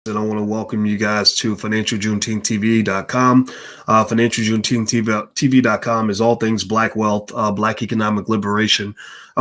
And I want to welcome you guys to financialjuneteenth.tv.com. Financialjuneteenth.tv.com is all things Black wealth, Black economic liberation.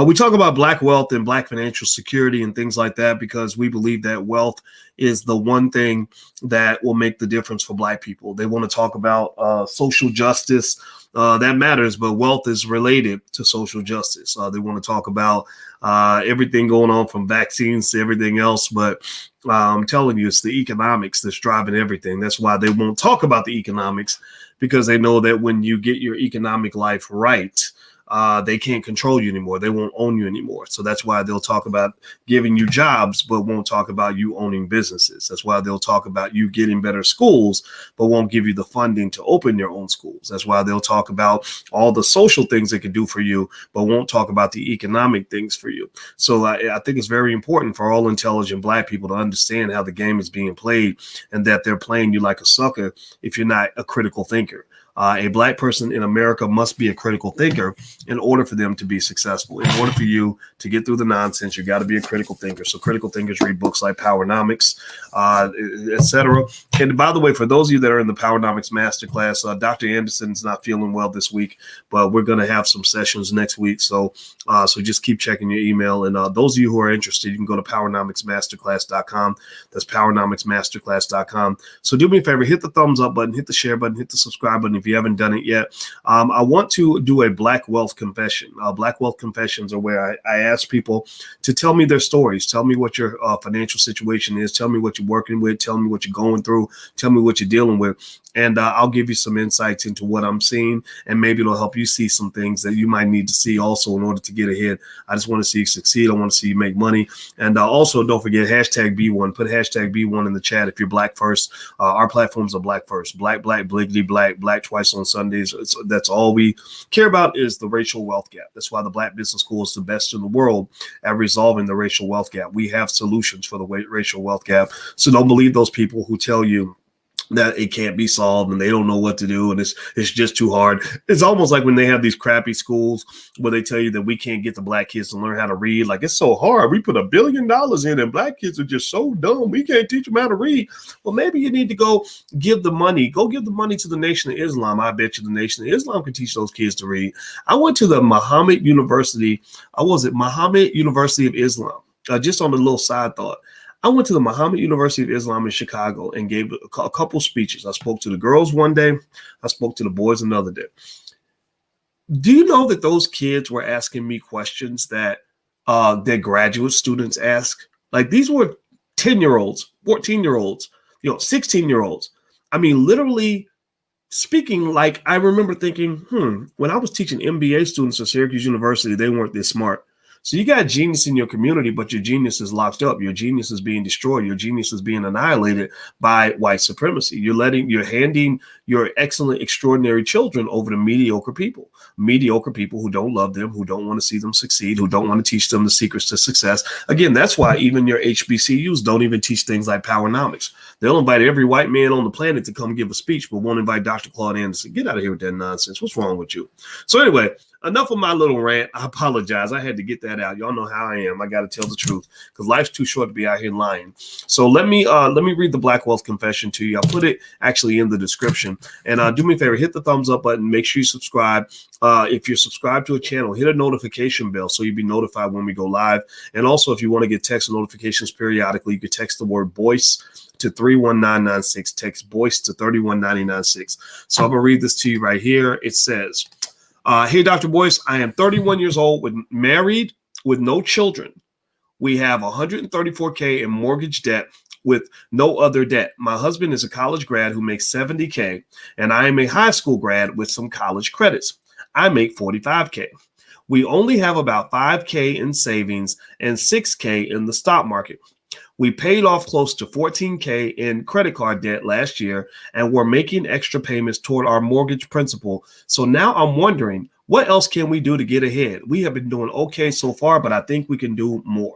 We talk about Black wealth and Black financial security and things like that because we believe that wealth is the one thing that will make the difference for Black people. They want to talk about social justice. That matters, but wealth is related to social justice. They want to talk about everything going on from vaccines to everything else, but I'm telling you, it's the economics that's driving everything. That's why they won't talk about the economics, because they know that when you get your economic life right, they can't control you anymore. They won't own you anymore. So that's why they'll talk about giving you jobs, but won't talk about you owning businesses. That's why they'll talk about you getting better schools, but won't give you the funding to open your own schools. That's why they'll talk about all the social things they can do for you, but won't talk about the economic things for you. So I think it's very important for all intelligent Black people to understand how the game is being played and that they're playing you like a sucker if you're not a critical thinker. A Black person in America must be a critical thinker in order for them to be successful. In order for you to get through the nonsense, you got to be a critical thinker. So critical thinkers read books like Powernomics, etc. And by the way, for those of you that are in the Powernomics Masterclass, Dr. Anderson's not feeling well this week, but we're going to have some sessions next week. So just keep checking your email. And those of you who are interested, you can go to powernomicsmasterclass.com. That's powernomicsmasterclass.com. So do me a favor, hit the thumbs up button, hit the share button, hit the subscribe button if you haven't done it yet. I want to do a Black wealth confession. Black wealth confessions are where I ask people to tell me their stories. Tell me what your financial situation is. Tell me what you're working with. Tell me what you're going through. Tell me what you're dealing with. And I'll give you some insights into what I'm seeing, and maybe it'll help you see some things that you might need to see also in order to get ahead. I just want to see you succeed. I want to see you make money. And also, don't forget, hashtag B1. Put hashtag B1 in the chat if you're Black first. Our platforms are Black first. Black, bliggity, black twice on Sundays. That's all we care about is the racial wealth gap. That's why the Black Business School is the best in the world at resolving the racial wealth gap. We have solutions for the racial wealth gap. So don't believe those people who tell you that it can't be solved and they don't know what to do and it's just too hard. It's almost like when they have these crappy schools where they tell you that we can't get the Black kids to learn how to read. Like, it's so hard. We put $1 billion in and Black kids are just so dumb. We can't teach them how to read. Well, maybe you need to go give the money to the Nation of Islam. I bet you the Nation of Islam can teach those kids to read. I went to the Muhammad University. Muhammad University of Islam. Just on a little side thought. I went to the Muhammad University of Islam in Chicago and gave a couple speeches. I spoke to the girls one day. I spoke to the boys another day. Do you know that those kids were asking me questions that their graduate students ask? Like, these were 10-year-olds, 14-year-olds, 16-year-olds. I mean, literally speaking, like, I remember thinking, when I was teaching MBA students at Syracuse University, they weren't this smart. So you got genius in your community, but your genius is locked up. Your genius is being destroyed. Your genius is being annihilated by white supremacy. You're handing your excellent, extraordinary children over to mediocre people who don't love them, who don't want to see them succeed, who don't want to teach them the secrets to success. Again, that's why even your HBCUs don't even teach things like Powernomics. They'll invite every white man on the planet to come give a speech, but won't invite Dr. Claude Anderson. Get out of here with that nonsense. What's wrong with you? So anyway, enough of my little rant. I apologize. I had to get that out. Y'all know how I am. I got to tell the truth because life's too short to be out here lying. So let me read the Black Wealth Confession to you. I'll put it actually in the description. And do me a favor, hit the thumbs up button. Make sure you subscribe. If you're subscribed to a channel, hit a notification bell so you'll be notified when we go live. And also, if you want to get text notifications periodically, you can text the word Boyce to 31996. Text Boyce to 31996. So I'm going to read this to you right here. It says, hey, Dr. Boyce, I am 31 years old, married with no children. We have $134K in mortgage debt with no other debt. My husband is a college grad who makes $70K, and I am a high school grad with some college credits. I make $45K. We only have about $5K in savings and $6K in the stock market. We paid off close to $14K in credit card debt last year, and we're making extra payments toward our mortgage principal. So now I'm wondering, what else can we do to get ahead? We have been doing okay so far, but I think we can do more.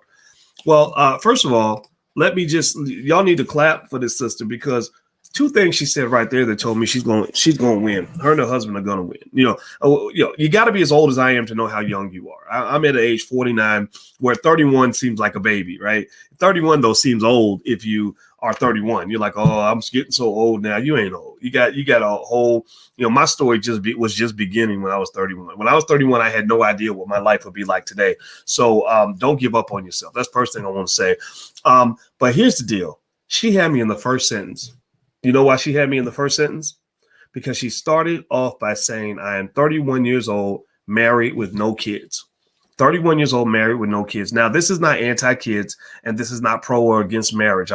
Well, first of all, y'all need to clap for this sister because two things she said right there that told me she's going to win. Her and her husband are going to win. You got to be as old as I am to know how young you are. I'm at age 49, where 31 seems like a baby, right? 31 though seems old if you are 31. You're like, oh, I'm getting so old now. You ain't old. You got a whole. My story was just beginning when I was 31. When I was 31, I had no idea what my life would be like today. So don't give up on yourself. That's the first thing I want to say. But here's the deal. She had me in the first sentence. You know why she had me in the first sentence? Because she started off by saying, I am 31 years old, married with no kids. 31 years old, married with no kids. Now, this is not anti-kids, and this is not pro or against marriage.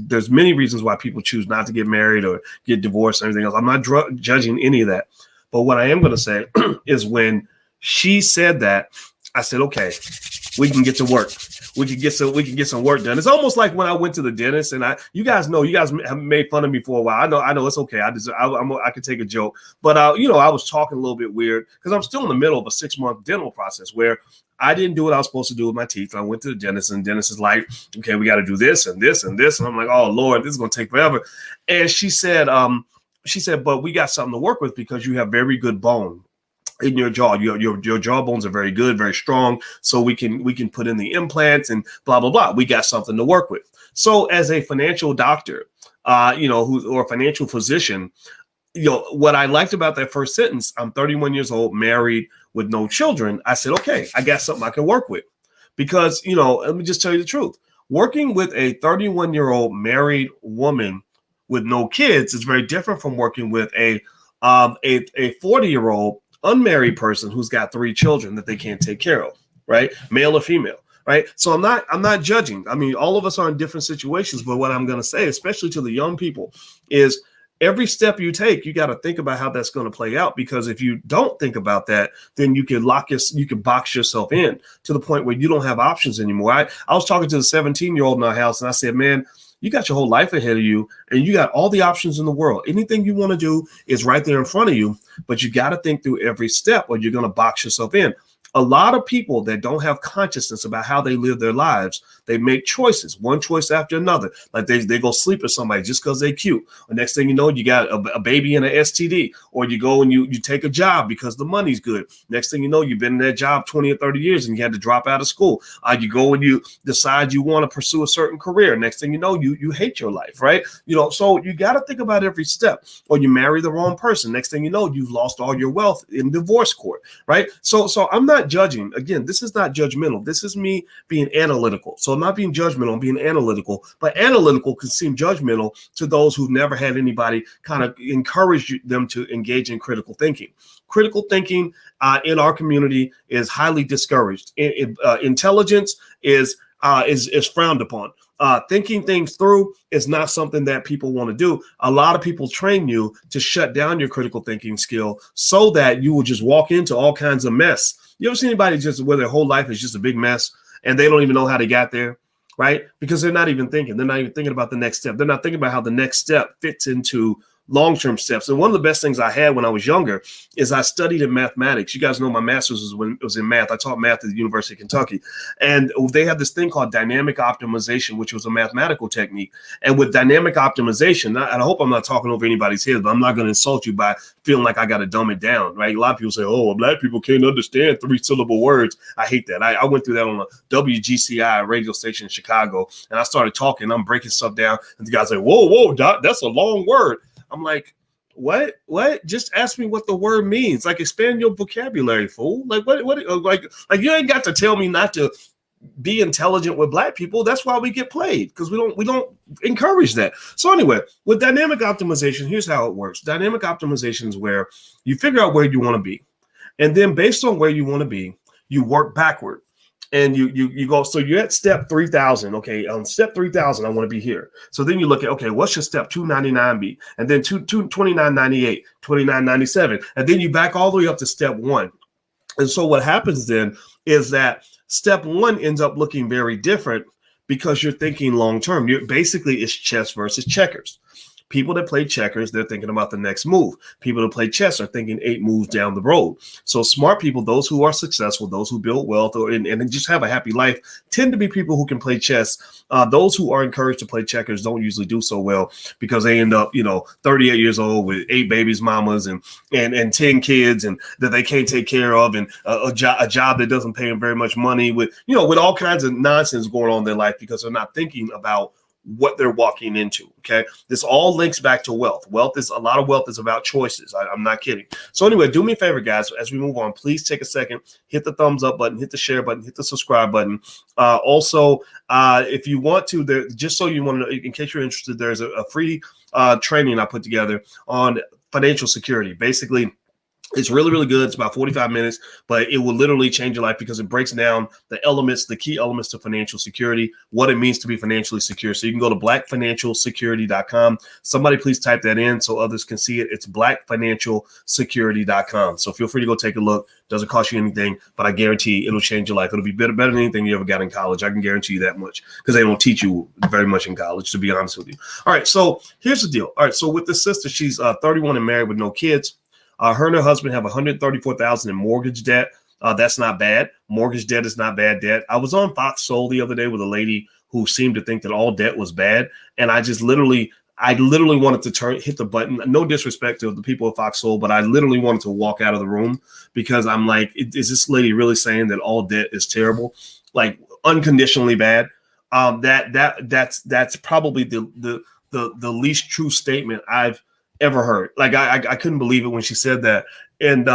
There's many reasons why people choose not to get married or get divorced and everything else. I'm not judging any of that. But what I am going to say is when she said that, I said, okay, we can get to work. We can get some work done. It's almost like when I went to the dentist, and you guys have made fun of me for a while. I know it's okay. I could take a joke, but I was talking a little bit weird because I'm still in the middle of a 6-month dental process where I didn't do what I was supposed to do with my teeth. I went to the dentist, and the dentist is like, okay, we got to do this and this and this, and I'm like, oh Lord, this is going to take forever. And she said, but we got something to work with because you have very good bone in your jaw. Your jaw bones are very good, very strong. So we can put in the implants and blah, blah, blah. We got something to work with. So as a financial doctor, or a financial physician, what I liked about that first sentence, I'm 31 years old, married with no children. I said, okay, I got something I can work with because, let me just tell you the truth. Working with a 31-year-old married woman with no kids is very different from working with a 40-year-old unmarried person who's got 3 children that they can't take care of, right? Male or female, right? So I'm not judging. I mean, all of us are in different situations, but what I'm going to say, especially to the young people, is every step you take, you got to think about how that's going to play out, because if you don't think about that, then you can box yourself in to the point where you don't have options anymore. I was talking to the 17-year-old in our house, and I said, man, you got your whole life ahead of you, and you got all the options in the world. Anything you want to do is right there in front of you, but you got to think through every step or you're going to box yourself in. A lot of people that don't have consciousness about how they live their lives, they make choices, one choice after another. Like they go sleep with somebody just because they're cute. The next thing you know, you got a baby and an STD, or you go and you take a job because the money's good. Next thing you know, you've been in that job 20 or 30 years and you had to drop out of school. You go and you decide you want to pursue a certain career. Next thing you know, you hate your life, right? So you got to think about every step. Or you marry the wrong person. Next thing you know, you've lost all your wealth in divorce court, right? So I'm not judging. Again, this is not judgmental. This is me being analytical. So I'm not being judgmental, I'm being analytical. But analytical can seem judgmental to those who've never had anybody kind of encourage them to engage in critical thinking. Critical thinking in our community is highly discouraged. Intelligence is frowned upon. Thinking things through is not something that people want to do. A lot of people train you to shut down your critical thinking skill so that you will just walk into all kinds of mess. You ever see anybody just where their whole life is just a big mess and they don't even know how they got there, right? Because they're not even thinking. They're not even thinking about the next step. They're not thinking about how the next step fits into long-term steps. And one of the best things I had when I was younger is I studied in mathematics. You guys know my master's was in math. I taught math at the University of Kentucky. And they had this thing called dynamic optimization, which was a mathematical technique. And with dynamic optimization, and I hope I'm not talking over anybody's head, but I'm not going to insult you by feeling like I got to dumb it down, right? A lot of people say, oh, well, Black people can't understand 3-syllable words. I hate that. I went through that on a WGCI radio station in Chicago, and I started talking. I'm breaking stuff down, and the guy's like, whoa, Doc, that's a long word. I'm like, what? Just ask me what the word means. Like, expand your vocabulary, fool. Like, what? Like you ain't got to tell me not to be intelligent with Black people. That's why we get played, because we don't encourage that. So anyway, with dynamic optimization, here's how it works. Dynamic optimization is where you figure out where you want to be, and then based on where you want to be, you work backward. And you go, so you're at step 3,000. Okay, on step 3,000, I want to be here. So then you look at, okay, what should step 299 be? And then 2998, 2997. And then you back all the way up to step 1. And so what happens then is that step 1 ends up looking very different because you're thinking long term. Basically, it's chess versus checkers. People that play checkers, they're thinking about the next move. People that play chess are thinking 8 moves down the road. So smart people, those who are successful, those who build wealth and just have a happy life, tend to be people who can play chess. Those who are encouraged to play checkers don't usually do so well because they end up, 38 years old with 8 babies, mamas, and 10 kids, and that they can't take care of, and a job that doesn't pay them very much money, with all kinds of nonsense going on in their life because they're not thinking about what they're walking into. Okay. This all links back to wealth. A lot of wealth is about choices. I'm not kidding. So anyway, do me a favor, guys, as we move on, please take a second, hit the thumbs up button, hit the share button, hit the subscribe button. Also, if you want to, just so you want to know, in case you're interested, there's a free training I put together on financial security. Basically, it's really, really good. It's about 45 minutes, but it will literally change your life because it breaks down the key elements to financial security, what it means to be financially secure. So you can go to blackfinancialsecurity.com. Somebody please type that in so others can see it. It's blackfinancialsecurity.com. So feel free to go take a look. Doesn't cost you anything, but I guarantee it'll change your life. It'll be better than anything you ever got in college. I can guarantee you that much because they don't teach you very much in college, to be honest with you. All right. So here's the deal. All right. So with this sister, she's 31 and married with no kids. Her and her husband have $134,000 in mortgage debt. That's not bad. Mortgage debt is not bad debt. I was on Fox Soul the other day with a lady who seemed to think that all debt was bad, and I literally wanted to hit the button. No disrespect to the people at Fox Soul, but I literally wanted to walk out of the room because I'm like, is this lady really saying that all debt is terrible, like unconditionally bad? That's probably the least true statement I've ever heard. Like I couldn't believe it when she said that. And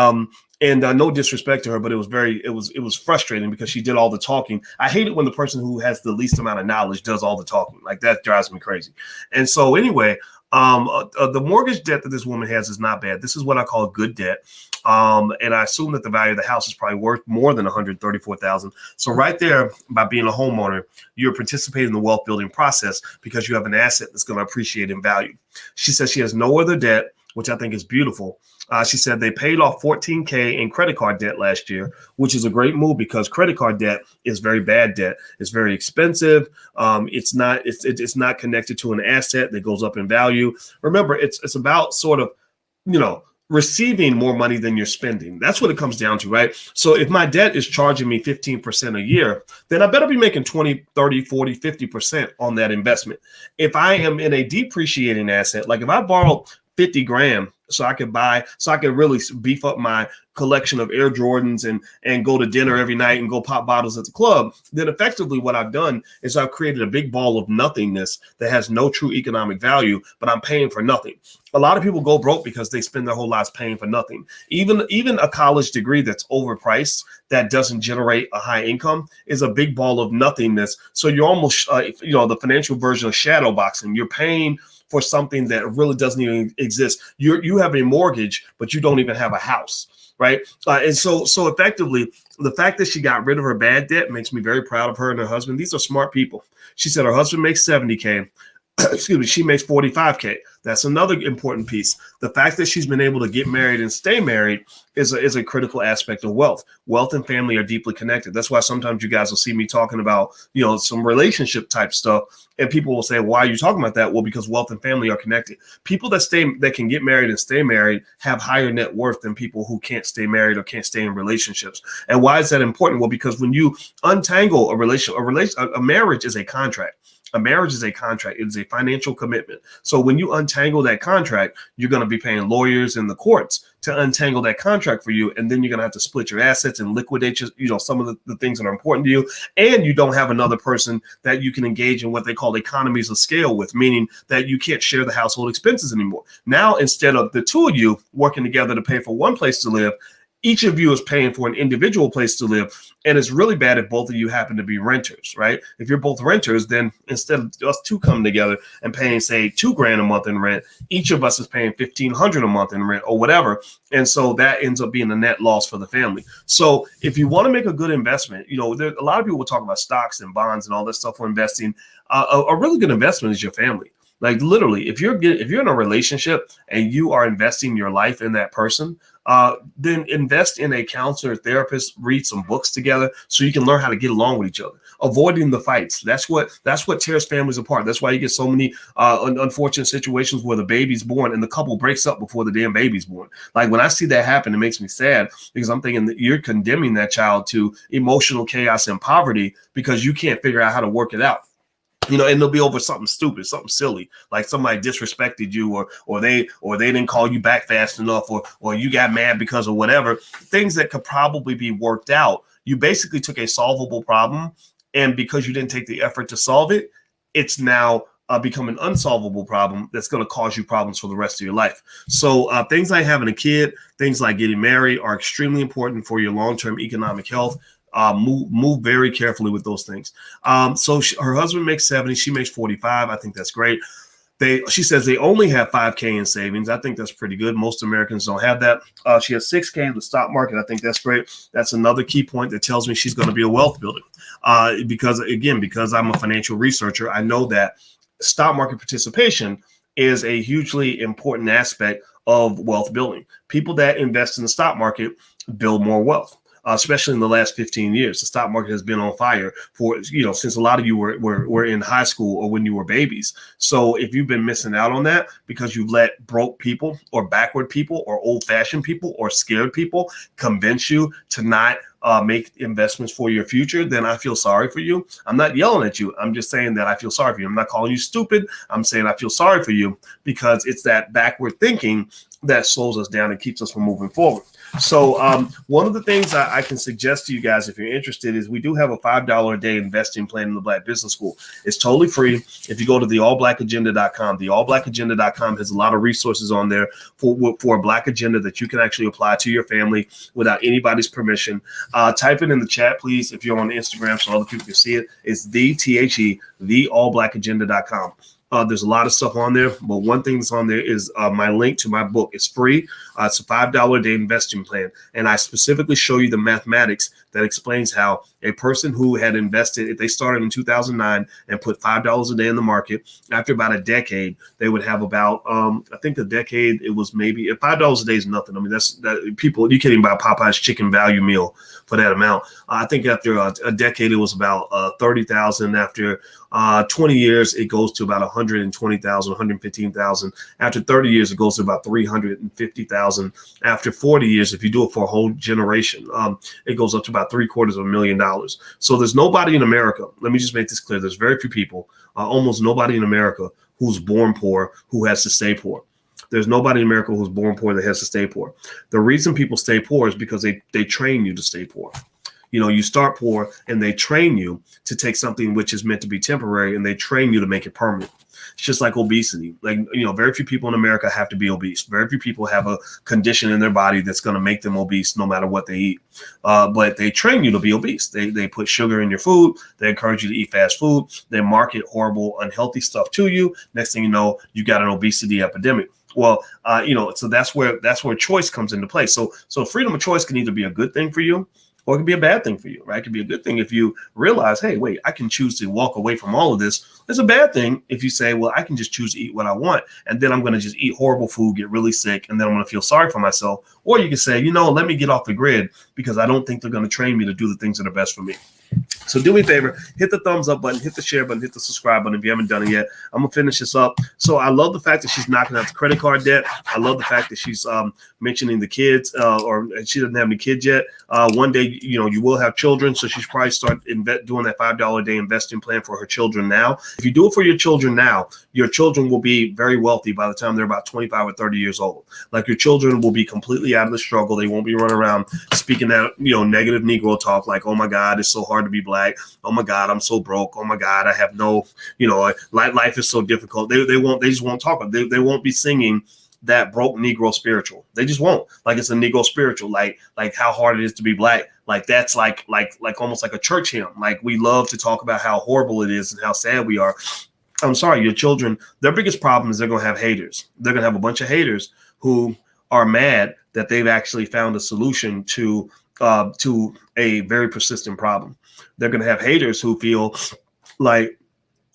no disrespect to her, but it was frustrating because she did all the talking. I hate it when the person who has the least amount of knowledge does all the talking. Like that drives me crazy. And so anyway, the mortgage debt that this woman has is not bad. This is what I call good debt. And I assume that the value of the house is probably worth more than $134,000. So right there, by being a homeowner, you're participating in the wealth building process because you have an asset that's going to appreciate in value. She says she has no other debt, which I think is beautiful. She said they paid off $14,000 in credit card debt last year, which is a great move because credit card debt is very bad debt. It's very expensive. It's not connected to an asset that goes up in value. Remember, it's about sort of, receiving more money than you're spending. That's what it comes down to, right? So if my debt is charging me 15% a year, then I better be making 20, 30, 40, 50% on that investment. If I am in a depreciating asset, like if I borrow 50 grand so I could really beef up my collection of Air Jordans and go to dinner every night and go pop bottles at the club, then effectively what I've done is I've created a big ball of nothingness that has no true economic value, but I'm paying for nothing. A lot of people go broke because they spend their whole lives paying for nothing. Even a college degree that's overpriced, that doesn't generate a high income, is a big ball of nothingness. So you're almost, the financial version of shadow boxing. You're paying for something that really doesn't even exist. You have a mortgage, but you don't even have a house, right? And so effectively, the fact that she got rid of her bad debt makes me very proud of her and her husband. These are smart people. She said her husband makes $70,000. Excuse me, she makes $45,000. That's another important piece. The fact that she's been able to get married and stay married is a critical aspect of wealth. Wealth and family are deeply connected. That's why sometimes you guys will see me talking about, some relationship type stuff, and people will say, why are you talking about that? Well, because wealth and family are connected. People that can get married and stay married have higher net worth than people who can't stay married or can't stay in relationships. And why is that important? Well, because when you untangle a marriage is a contract. A marriage is a contract. It is a financial commitment. So when you untangle that contract, you're going to be paying lawyers in the courts to untangle that contract for you. And then you're going to have to split your assets and liquidate some of the things that are important to you. And you don't have another person that you can engage in what they call economies of scale with, meaning that you can't share the household expenses anymore. Now, instead of the two of you working together to pay for one place to live, each of you is paying for an individual place to live. And it's really bad if both of you happen to be renters, right? If you're both renters, then instead of us two coming together and paying, say, $2,000 a month in rent, each of us is paying $1,500 a month in rent or whatever. And so that ends up being a net loss for the family. So if you want to make a good investment, a lot of people will talk about stocks and bonds and all this stuff for investing. A really good investment is your family. Like literally, if you're in a relationship and you are investing your life in that person, then invest in a counselor, therapist, read some books together so you can learn how to get along with each other. avoiding the fights. That's what tears families apart. That's why you get so many unfortunate situations where the baby's born and the couple breaks up before the damn baby's born. Like when I see that happen, it makes me sad because I'm thinking that you're condemning that child to emotional chaos and poverty because you can't figure out how to work it out. And they'll be over something stupid, something silly, like somebody disrespected you, or they didn't call you back fast enough, or you got mad because of whatever. Things that could probably be worked out. You basically took a solvable problem, and because you didn't take the effort to solve it, it's now become an unsolvable problem that's going to cause you problems for the rest of your life. So things like having a kid, things like getting married are extremely important for your long-term economic health. Move very carefully with those things. So her husband makes 70, she makes 45. I think that's great. She says they only have 5K in savings. I think that's pretty good. Most Americans don't have that. She has 6K in the stock market. I think that's great. That's another key point that tells me she's going to be a wealth builder. Because I'm a financial researcher, I know that stock market participation is a hugely important aspect of wealth building. People that invest in the stock market build more wealth. Especially in the last 15 years, the stock market has been on fire for, since a lot of you were in high school or when you were babies. So if you've been missing out on that because you've let broke people or backward people or old fashioned people or scared people convince you to not make investments for your future, then I feel sorry for you. I'm not yelling at you. I'm just saying that I feel sorry for you. I'm not calling you stupid. I'm saying I feel sorry for you because it's that backward thinking that slows us down and keeps us from moving forward. So one of the things I can suggest to you guys, if you're interested, is we do have a $5 a day investing plan in the Black Business School. It's totally free. If you go to theallblackagenda.com, theallblackagenda.com has a lot of resources on there for a Black agenda that you can actually apply to your family without anybody's permission. Type it in the chat, please, if you're on Instagram so other people can see it. It's theallblackagenda.com. There's a lot of stuff on there, but one thing that's on there is my link to my book. It's free. It's a $5 a day investing plan. And I specifically show you the mathematics that explains how a person who had invested, if they started in 2009 and put $5 a day in the market, after about a decade, they would have about, I think a decade, it was maybe $5 a day is nothing. I mean, that people, you can't even buy Popeye's chicken value meal for that amount. I think after a decade, it was about 30,000. After 20 years, it goes to about 120,000, 115,000. After 30 years, it goes to about 350,000. After 40 years, if you do it for a whole generation, it goes up to about $750,000. So there's nobody in America. Let me just make this clear. There's very few people, almost nobody in America who's born poor, who has to stay poor. There's nobody in America who's born poor that has to stay poor. The reason people stay poor is because they train you to stay poor. You start poor and they train you to take something which is meant to be temporary and they train you to make it permanent. It's just like obesity. Very few people in America have to be obese. Very few people have a condition in their body that's going to make them obese no matter what they eat. But they train you to be obese. They put sugar in your food. They encourage you to eat fast food. They market horrible, unhealthy stuff to you. Next thing you know, you got an obesity epidemic. Well, so that's where choice comes into play. So freedom of choice can either be a good thing for you, or it can be a bad thing for you, right? It can be a good thing if you realize, hey, wait, I can choose to walk away from all of this. It's a bad thing if you say, well, I can just choose to eat what I want, and then I'm going to just eat horrible food, get really sick, and then I'm going to feel sorry for myself. Or you can say, let me get off the grid because I don't think they're going to train me to do the things that are best for me. So do me a favor, hit the thumbs up button, hit the share button, hit the subscribe button if you haven't done it yet. I'm going to finish this up. So I love the fact that she's knocking out the credit card debt. I love the fact that she's mentioning the kids, or she doesn't have any kids yet. One day, you will have children. So she should probably start doing that $5 a day investing plan for her children now. If you do it for your children now, your children will be very wealthy by the time they're about 25 or 30 years old. Like your children will be completely out of the struggle. They won't be running around speaking that, negative Negro talk like, oh my God, it's so hard to be black. Oh my God, I'm so broke. Oh my God, I have no, life is so difficult. They just won't talk. They won't be singing that broke Negro spiritual. They just won't. Like it's a Negro spiritual, like how hard it is to be black. Like that's like almost like a church hymn. Like we love to talk about how horrible it is and how sad we are. I'm sorry, your children, their biggest problem is they're going to have haters. They're going to have a bunch of haters who are mad that they've actually found a solution to a very persistent problem. They're going to have haters who feel like,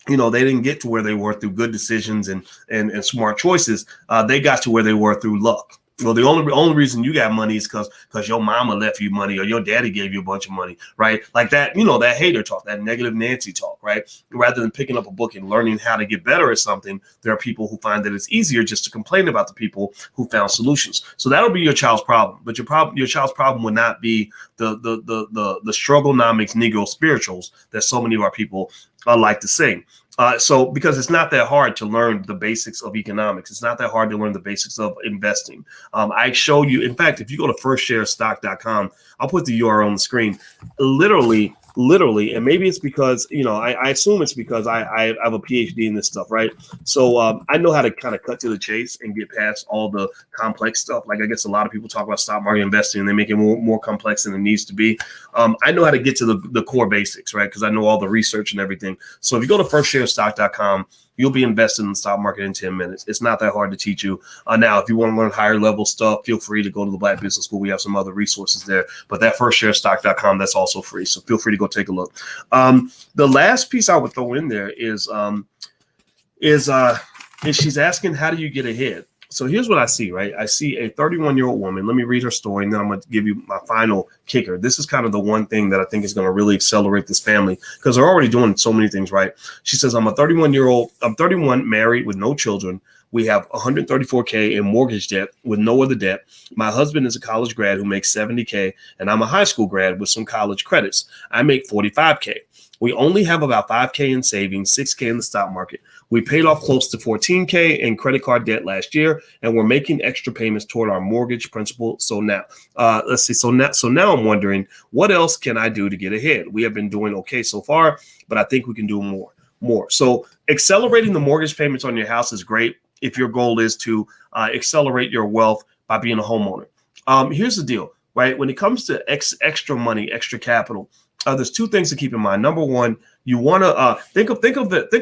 they didn't get to where they were through good decisions and smart choices. They got to where they were through luck. Well, the only reason you got money is because your mama left you money or your daddy gave you a bunch of money, right? Like that, that hater talk, that negative Nancy talk, right? Rather than picking up a book and learning how to get better at something, there are people who find that it's easier just to complain about the people who found solutions. So that'll be your child's problem, but your child's problem would not be the strugglenomics Negro spirituals that so many of our people like to sing. So because it's not that hard to learn the basics of economics. It's not that hard to learn the basics of investing. I show you, in fact, if you go to firstsharestock.com, I'll put the URL on the screen. Literally, and maybe it's because, I assume it's because I have a PhD in this stuff, right? So I know how to kind of cut to the chase and get past all the complex stuff. Like I guess a lot of people talk about stock market investing and they make it more complex than it needs to be. I know how to get to the core basics, right? Because I know all the research and everything. So if you go to firstsharestock.com, you'll be invested in the stock market in 10 minutes. It's not that hard to teach you. Now, if you want to learn higher level stuff, feel free to go to the Black Business School. We have some other resources there, but that firstsharestock.com, that's also free. So feel free to go take a look. The last piece I would throw in there is she's asking, how do you get ahead? So here's what I see, right? I see a 31-year-old woman. Let me read her story, and then I'm going to give you my final kicker. This is kind of the one thing that I think is going to really accelerate this family because they're already doing so many things right. She says, I'm 31, married with no children. We have $134K in mortgage debt with no other debt. My husband is a college grad who makes $70K, and I'm a high school grad with some college credits. I make $45K. We only have about $5K in savings, $6K in the stock market. We paid off close to $14K in credit card debt last year, and we're making extra payments toward our mortgage principal. So now, let's see. So now I'm wondering, what else can I do to get ahead? We have been doing okay so far, but I think we can do more. So accelerating the mortgage payments on your house is great if your goal is to accelerate your wealth by being a homeowner. Here's the deal, right? When it comes to extra money, extra capital, there's two things to keep in mind. Number one, you want to think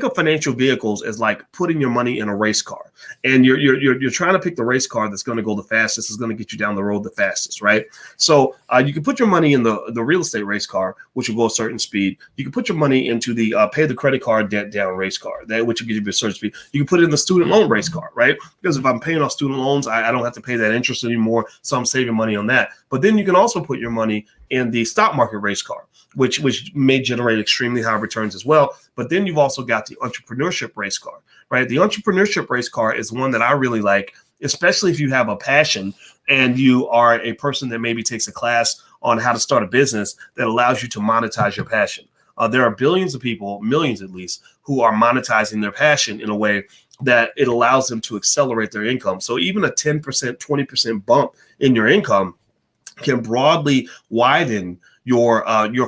of financial vehicles as like putting your money in a race car, and you're trying to pick the race car that's going to go the fastest, is going to get you down the road the fastest, right? So you can put your money in the real estate race car, which will go a certain speed. You can put your money into the pay the credit card debt down race car, that which will give you a certain speed. You can put it in the student loan race car, right? Because if I'm paying off student loans, I don't have to pay that interest anymore, so I'm saving money on that. But then you can also put your money in the stock market race car, which may generate extremely high returns as well. But then you've also got the entrepreneurship race car, right? The entrepreneurship race car is one that I really like, especially if you have a passion and you are a person that maybe takes a class on how to start a business that allows you to monetize your passion. There are billions of people, millions at least, who are monetizing their passion in a way that it allows them to accelerate their income. So even a 10%, 20% bump in your income can broadly widen your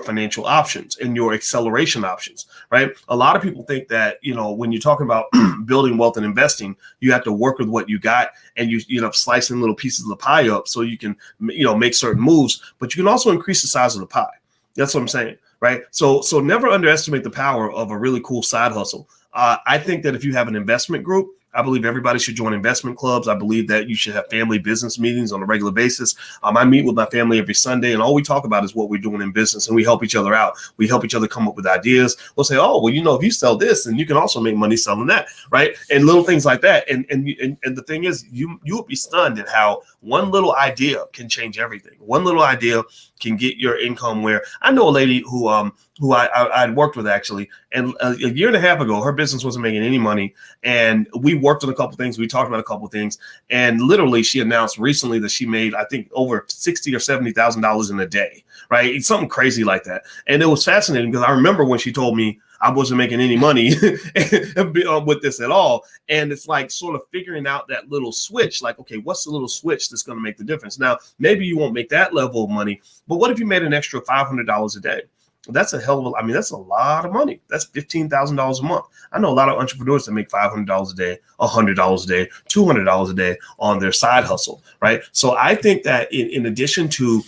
financial options and your acceleration options, right? A lot of people think that, when you're talking about building wealth and investing, you have to work with what you got and you slicing little pieces of the pie up so you can, make certain moves, but you can also increase the size of the pie. That's what I'm saying, right? So never underestimate the power of a really cool side hustle. I think that if you have an investment group, I believe everybody should join investment clubs. I believe that you should have family business meetings on a regular basis. I meet with my family every Sunday, and all we talk about is what we're doing in business, and we help each other out. We help each other come up with ideas. We'll say, oh, well, if you sell this, then you can also make money selling that, right? And little things like that. And the thing is, you will be stunned at how one little idea can change everything. One little idea can get your income where I know a lady who I'd worked with actually, and a year and a half ago, her business wasn't making any money, and we worked on a couple of things. We talked about a couple of things, and literally, she announced recently that she made, I think, over $60,000 or $70,000 in a day, right? It's something crazy like that, and it was fascinating because I remember when she told me I wasn't making any money with this at all. And it's like sort of figuring out that little switch, like, okay, what's the little switch that's going to make the difference? Now, maybe you won't make that level of money, but what if you made an extra $500 a day? That's that's a lot of money. That's $15,000 a month. I know a lot of entrepreneurs that make $500 a day, $100 a day, $200 a day on their side hustle, right? So I think that in addition to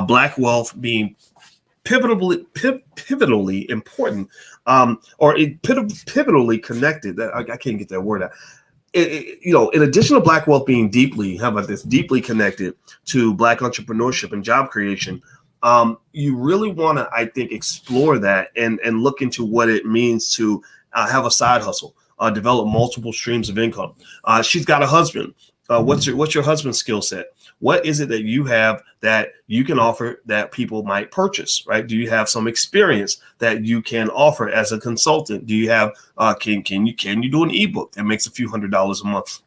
Black wealth being pivotally important, pivotally connected. That I can't get that word out. In addition to Black wealth being deeply connected to Black entrepreneurship and job creation, you really want to, I think, explore that and look into what it means to have a side hustle. develop multiple streams of income. She's got a husband. What's your husband's skill set? What is it that you have that you can offer that people might purchase, right? Do you have some experience that you can offer as a consultant? Do you have, can you do an ebook that makes a few $100s a month?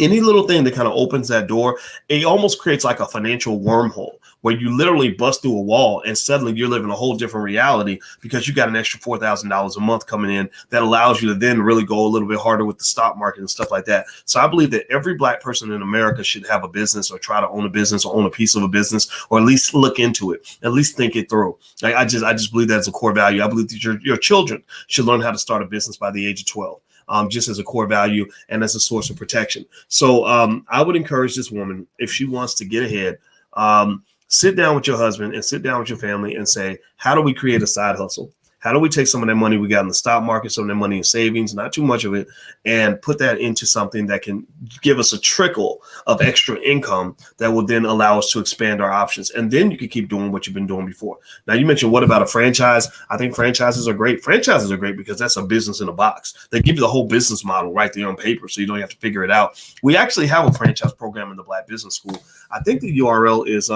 Any little thing that kind of opens that door, it almost creates like a financial wormhole where you literally bust through a wall and suddenly you're living a whole different reality because you got an extra $4,000 a month coming in that allows you to then really go a little bit harder with the stock market and stuff like that. So I believe that every Black person in America should have a business or try to own a business or own a piece of a business, or at least look into it, at least think it through. Like I just believe that's a core value. I believe that your children should learn how to start a business by the age of 12. Just as a core value and as a source of protection. So I would encourage this woman, if she wants to get ahead, sit down with your husband and sit down with your family and say, how do we create a side hustle? How do we take some of that money we got in the stock market, some of that money in savings, not too much of it, and put that into something that can give us a trickle of extra income that will then allow us to expand our options. And then you can keep doing what you've been doing before. Now, you mentioned, what about a franchise? I think franchises are great. Franchises are great because that's a business in a box. They give you the whole business model right there on paper, so you don't have to figure it out. We actually have a franchise program in the Black Business School. I think the URL is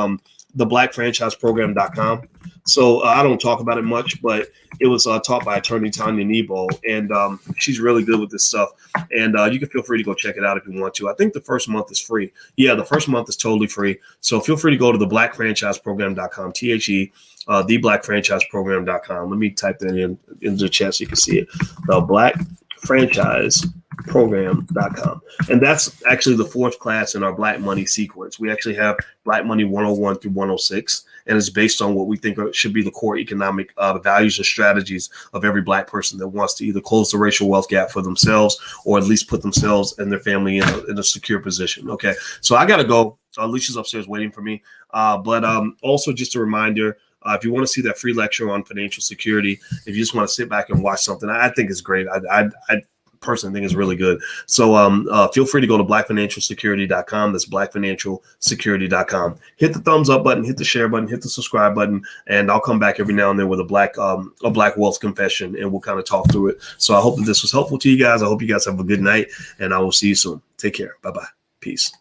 theblackfranchiseprogram.com. So I don't talk about it much, but it was taught by attorney Tanya Nebo, and she's really good with this stuff. And you can feel free to go check it out if you want to. I think the first month is free. Yeah, the first month is totally free. So feel free to go to theblackfranchiseprogram.com, theblackfranchiseprogram.com. Let me type that into the chat so you can see it. Theblackfranchiseprogram.com. And that's actually the fourth class in our Black Money sequence. We actually have Black Money 101 through 106, and it's based on what we think should be the core economic values and strategies of every Black person that wants to either close the racial wealth gap for themselves or at least put themselves and their family in a secure position. Okay, so I got to go. Alicia's upstairs waiting for me. But also just a reminder, if you want to see that free lecture on financial security, if you just want to sit back and watch something, I think it's great. I personally think it's really good. So feel free to go to blackfinancialsecurity.com. That's blackfinancialsecurity.com. Hit the thumbs up button, hit the share button, hit the subscribe button, and I'll come back every now and then with a black wealth confession, and we'll kind of talk through it. So I hope that this was helpful to you guys. I hope you guys have a good night, and I will see you soon. Take care. Bye-bye. Peace.